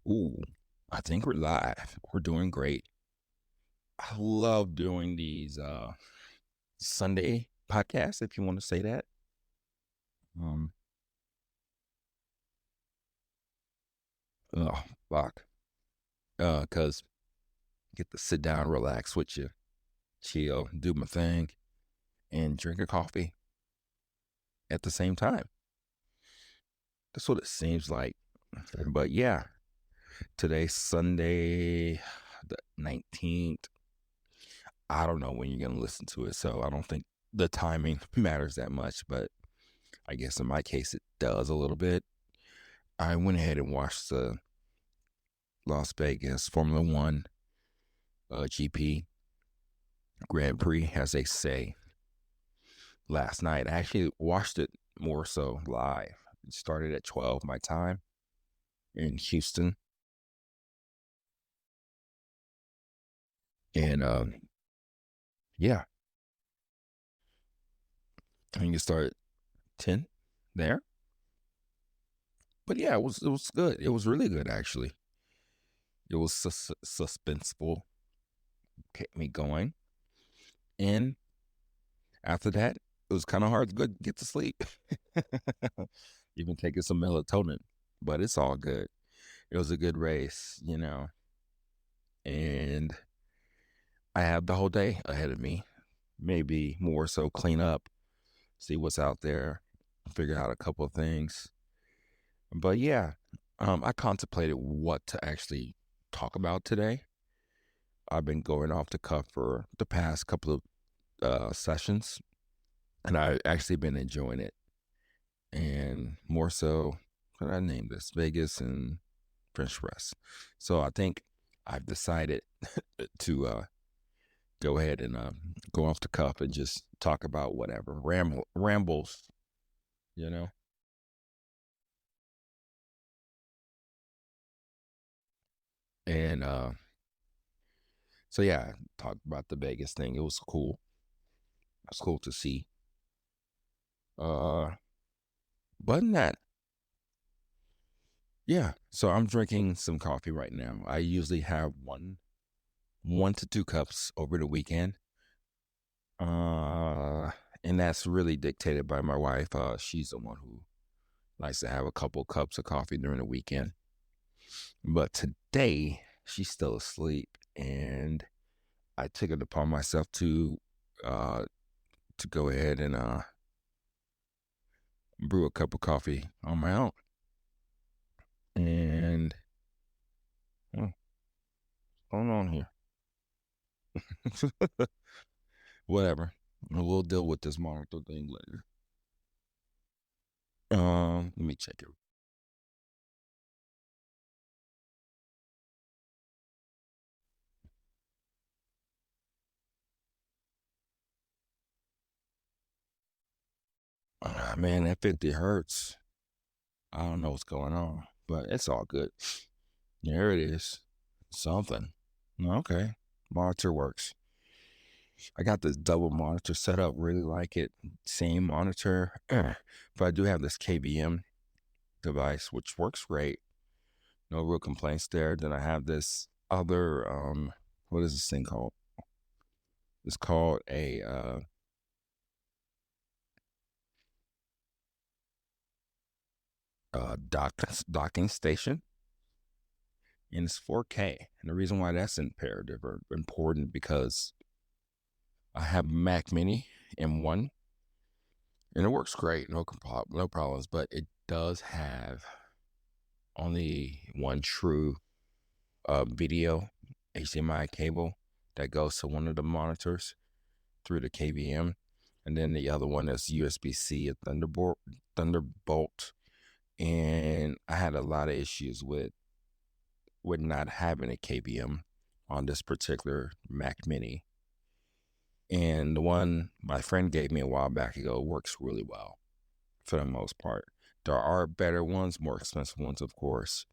Ooh, I think we're live. We're doing great. I love doing these Sunday podcasts, if you want to say that. Um, oh fuck. Cause get to sit down, relax with you, chill, do my thing, and drink a coffee at the same time. That's what it seems like. But yeah, today's Sunday, the 19th. I don't know when you're gonna listen to it, so I don't think the timing matters that much, but I guess in my case it does a little bit. I went ahead and watched the Las Vegas Formula One GP Grand Prix, as they say, last night. I actually watched it more so live. It started at 12 my time in Houston. And yeah, I think it started 10 there. But yeah, it was good. It was really good actually. It was suspenseful, kept me going. And after that, it was kind of hard to get to sleep. Even taking some melatonin, but it's all good. It was a good race. And I have the whole day ahead of me. Maybe more so clean up, see what's out there, figure out a couple of things. But yeah, I contemplated what to actually talk about today. I've been going off the cuff for the past couple of sessions, and I've actually been enjoying it. And more so, what did I name this? Vegas and French press. So I think I've decided to go ahead and go off the cuff and just talk about whatever rambles, you know. And so yeah, talked about the Vegas thing. It was cool. It was cool to see. Uh, but in that, yeah. So I'm drinking some coffee right now. I usually have one to two cups over the weekend. Uh, and that's really dictated by my wife. She's the one who likes to have a couple cups of coffee during the weekend. But today, she's still asleep, and I took it upon myself uh to go ahead and brew a cup of coffee on my own. And what's going on here? Whatever. We'll deal with this monitor thing later. Let me check it. Man, that 50 hertz. I don't know what's going on, but it's all good. There it is. Something. Okay. Monitor works. I got this double monitor set up, really like it. Same monitor. But I do have this KVM device, which works great. No real complaints there. Then I have this other, what is this thing called? It's called a docking station, and it's 4K. And the reason why that's imperative or important because I have Mac Mini M1, and it works great, no problems. But it does have only one true video HDMI cable that goes to one of the monitors through the KVM, and then the other one is USB-C, a Thunderbolt. And I had a lot of issues with not having a KVM on this particular Mac Mini. And the one my friend gave me a while back ago works really well for the most part. There are better ones, more expensive ones, of course.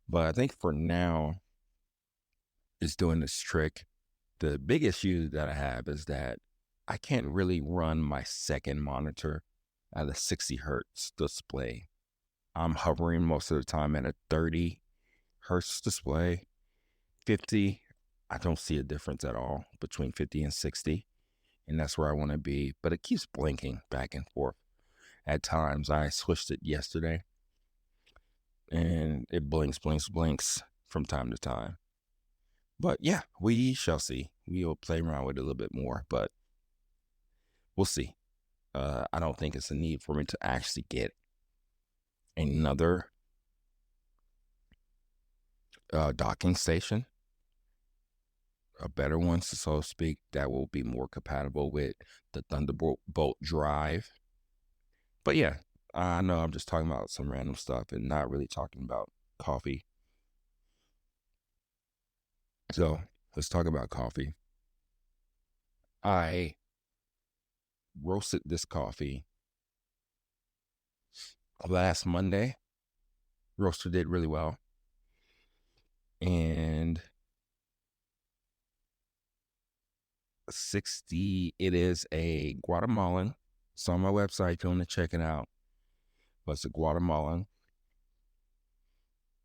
But I think for now, it's doing this trick. The big issue that I have is that I can't really run my second monitor at a 60 hertz display. I'm hovering most of the time at a 30 Hertz display, 50. I don't see a difference at all between 50 and 60. And that's where I want to be. But it keeps blinking back and forth. At times, I switched it yesterday and it blinks, blinks, blinks from time to time. But yeah, we shall see. We'll play around with it a little bit more, but we'll see. I don't think it's a need for me to actually get another docking station, a better one, so to speak, that will be more compatible with the Thunderbolt drive. But yeah, I know I'm just talking about some random stuff and not really talking about coffee. So let's talk about coffee. I roasted this coffee last Monday, roasted it really well. And 60, it is a Guatemalan. It's on my website if you want to check it out. But it's a Guatemalan.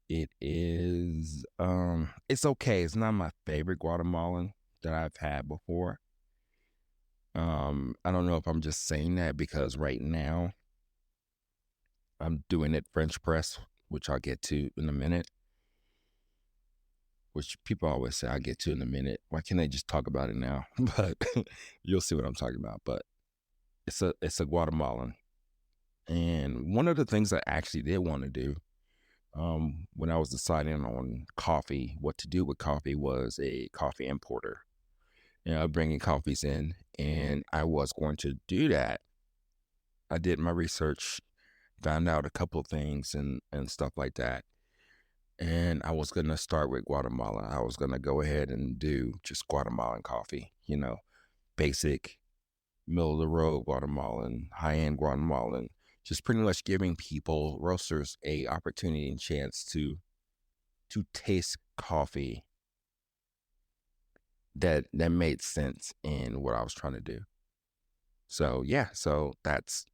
It is, it's okay. It's not my favorite Guatemalan that I've had before. I don't know if I'm just saying that because right now I'm doing it French press, which I'll get to in a minute. Which people always say I'll get to in a minute. Why can't they just talk about it now? But you'll see what I'm talking about. But it's a Guatemalan. And one of the things I actually did want to do when I was deciding on coffee, what to do with coffee, was a coffee importer. Bringing coffees in, and I was going to do that. I did my research, found out a couple of things and stuff like that. And I was going to start with Guatemala. I was going to go ahead and do just Guatemalan coffee, basic, middle of the road Guatemalan, high-end Guatemalan, just pretty much giving people, roasters, a opportunity and chance to taste coffee that made sense in what I was trying to do. So yeah, so that's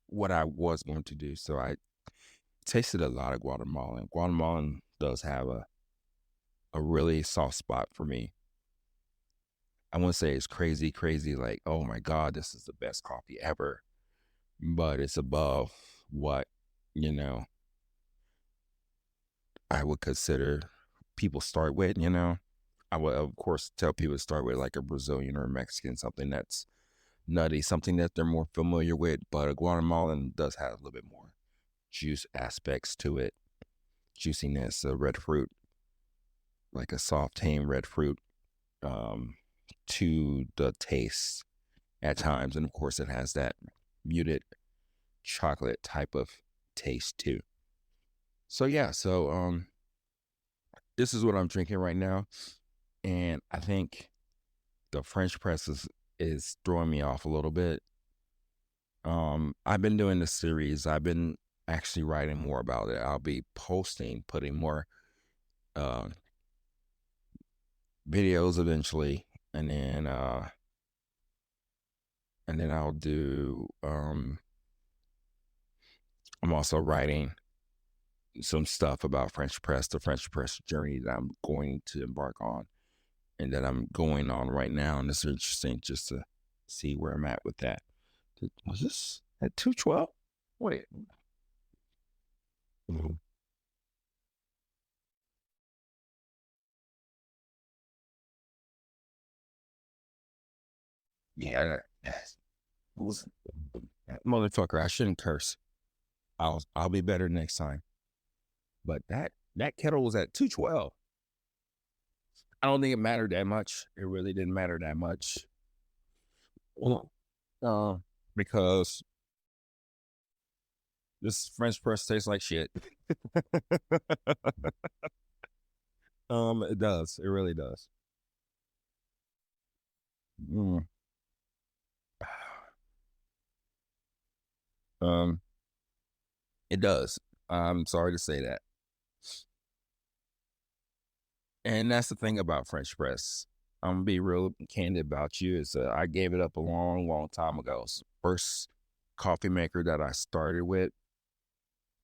what I was going to do. So I tasted a lot of Guatemalan. Guatemalan does have a really soft spot for me. I won't say it's crazy, like, oh my God, this is the best coffee ever. But it's above what, I would consider people start with, I would, of course, tell people to start with like a Brazilian or a Mexican, something that's nutty, something that they're more familiar with. But a Guatemalan does have a little bit more juice aspects to it, juiciness, red fruit, like a soft, tame red fruit to the taste at times. And of course, it has that muted chocolate type of taste too. So yeah, this is what I'm drinking right now. And I think the French press is throwing me off a little bit. I've been doing this series. I've been actually writing more about it. I'll be putting more videos eventually, and then I'll do. I'm also writing some stuff about French press, the French press journey that I'm going to embark on, and that I'm going on right now. And it's interesting just to see where I'm at with that. Was this at 212? Wait. Mm-hmm. Yeah, was that motherfucker. I shouldn't curse. I'll be better next time. But that kettle was at 212. I don't think it mattered that much. It really didn't matter that much. Well, because this French press tastes like shit. It does. It really does. Mm. Um, it does. I'm sorry to say that. And that's the thing about French press. I'm gonna be real candid about you. Is I gave it up a long, long time ago. It's the first coffee maker that I started with.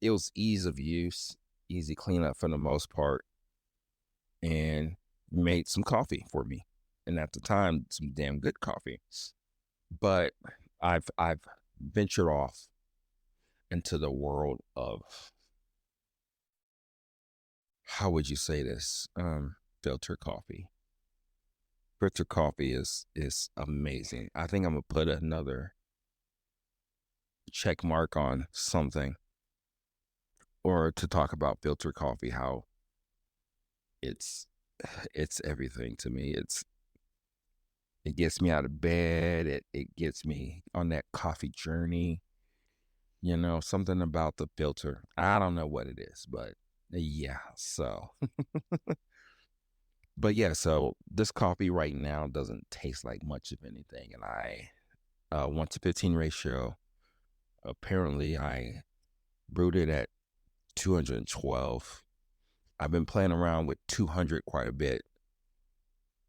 It was ease of use, easy cleanup for the most part, and made some coffee for me. And at the time, some damn good coffee. But I've ventured off into the world of, how would you say this? Filter coffee. Filter coffee is amazing. I think I'm gonna put another check mark on something, or to talk about filter coffee, how it's it's everything to me. It gets me out of bed. It gets me on that coffee journey. Something about the filter. I don't know what it is, but yeah. So this coffee right now doesn't taste like much of anything. And I 1 to 15 ratio. Apparently, I brewed it at 212. I've been playing around with 200 quite a bit,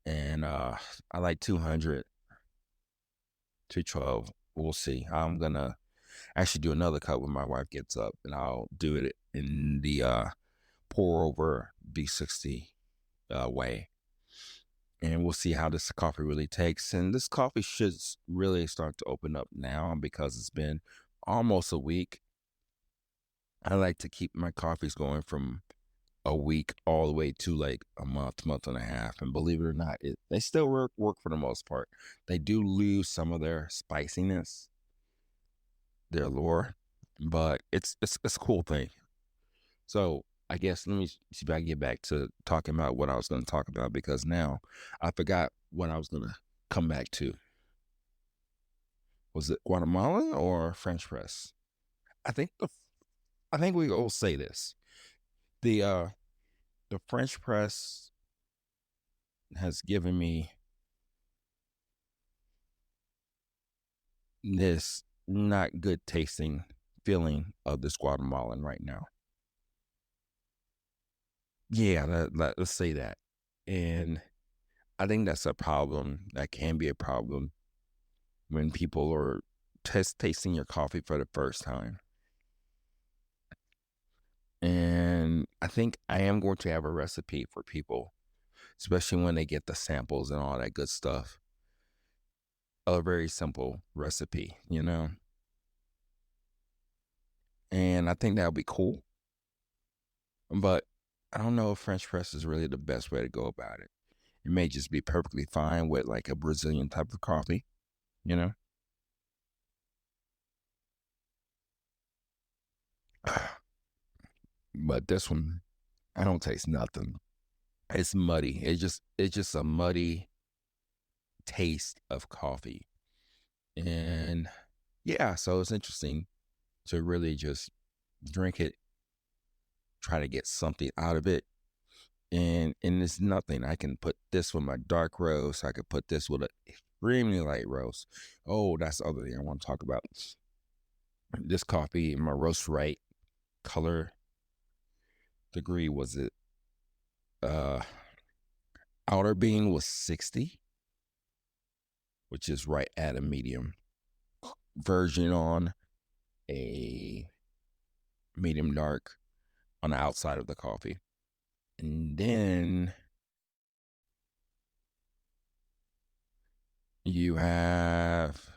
and I like 200, 212. We'll see. I'm gonna actually do another cup when my wife gets up, and I'll do it in the pour over B60 way, and we'll see how this coffee really takes. And this coffee should really start to open up now, because it's been almost a week. I like to keep my coffees going from a week all the way to like a month and a half. And believe it or not, they still work for the most part. They do lose some of their spiciness, their allure, but it's a cool thing. So I guess let me see if I can get back to talking about what I was going to talk about, because now I forgot what I was going to come back to. Was it Guatemalan or French press? I think we all say this. The French press has given me this not good tasting feeling of this Guatemalan right now. Yeah, let's say that. And I think that's a problem. That can be a problem when people are tasting your coffee for the first time. And I think I am going to have a recipe for people, especially when they get the samples and all that good stuff. A very simple recipe. And I think that'll be cool. But I don't know if French press is really the best way to go about it. It may just be perfectly fine with like a Brazilian type of coffee, you know? But this one, I don't taste nothing. It's muddy. It's just a muddy taste of coffee. And yeah, so it's interesting to really just drink it, try to get something out of it. And it's nothing. I can put this with my dark roast. I could put this with an extremely light roast. Oh, that's the other thing I want to talk about. This coffee, my roast right color degree, was it uh outer bean was 60, which is right at a medium. Virgin on a medium dark on the outside of the coffee. And then you have,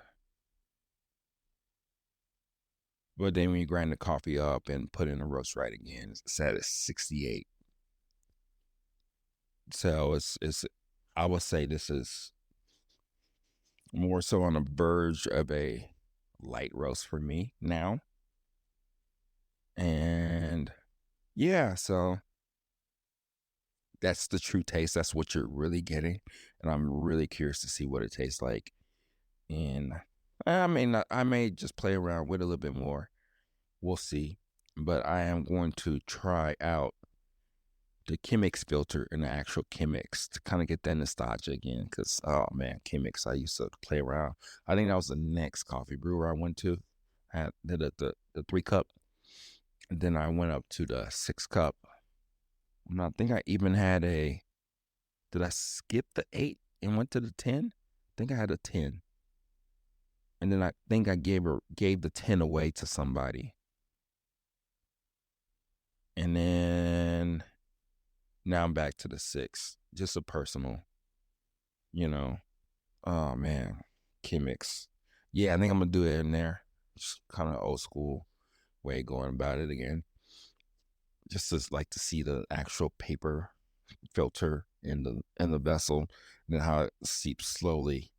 but then when you grind the coffee up and put in a roast right again, it's set at 68. So it's I would say this is more so on the verge of a light roast for me now. And yeah, so that's the true taste. That's what you're really getting. And I'm really curious to see what it tastes like. And I may just play around with it a little bit more. We'll see. But I am going to try out the Chemex filter and the actual Chemex to kind of get that nostalgia again. Because, oh man, Chemex, I used to play around. I think that was the next coffee brewer I went to. I had the 3 cup. And then I went up to the 6 cup. And I think I even had did I skip the 8 and went to the 10? I think I had a 10. And then I think I gave the 10 away to somebody. And then now I'm back to the 6. Just a personal, you know. Oh man, Chemex. Yeah, I think I'm gonna do it in there. Just kind of old school way of going about it again. Just to like to see the actual paper filter in the vessel, and then how it seeps slowly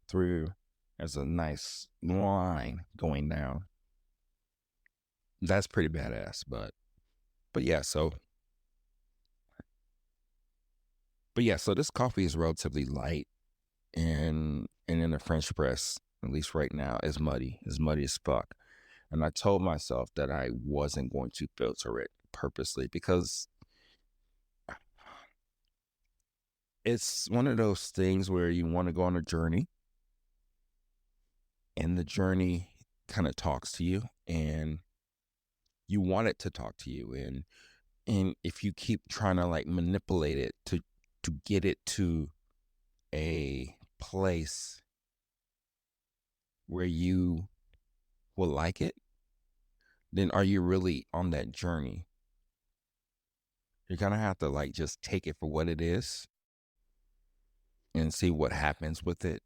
through as a nice line going down. That's pretty badass. But yeah, so this coffee is relatively light, and in the French press, at least right now, is muddy as fuck. And I told myself that I wasn't going to filter it purposely because it's one of those things where you want to go on a journey, and the journey kind of talks to you, and you want it to talk to you, and if you keep trying to like manipulate it to get it to a place where you will like it, then are you really on that journey? You're gonna have to like just take it for what it is and see what happens with it,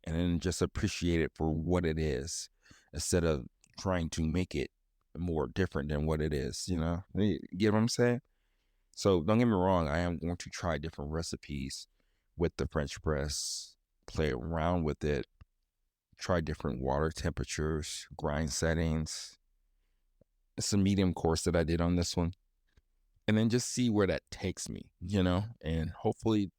and then just appreciate it for what it is instead of trying to make it more different than what it is. You get what I'm saying? So don't get me wrong, I am going to try different recipes with the French press, play around with it, try different water temperatures, grind settings. It's a medium course that I did on this one. And then just see where that takes me, and hopefully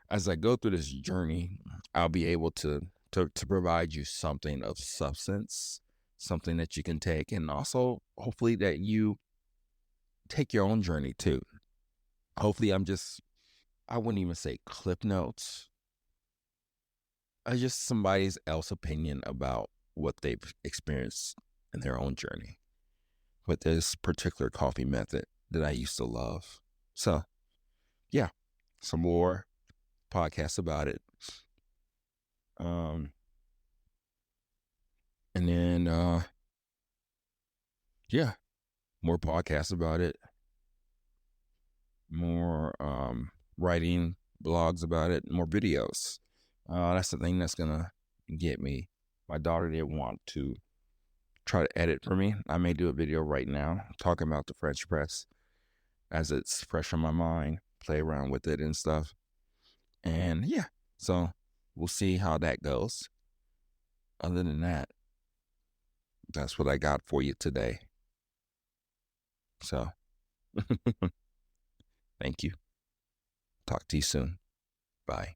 as I go through this journey, I'll be able to provide you something of substance, something that you can take, and also hopefully that you take your own journey too. Hopefully I wouldn't even say clip notes. Just somebody else's opinion about what they've experienced in their own journey with this particular coffee method that I used to love. So, yeah, some more podcasts about it. And then, yeah, more podcasts about it, more writing blogs about it, more videos. That's the thing that's going to get me. My daughter didn't want to try to edit for me. I may do a video right now talking about the French press as it's fresh on my mind, play around with it and stuff. And yeah, so we'll see how that goes. Other than that, that's what I got for you today. So thank you. Talk to you soon. Bye.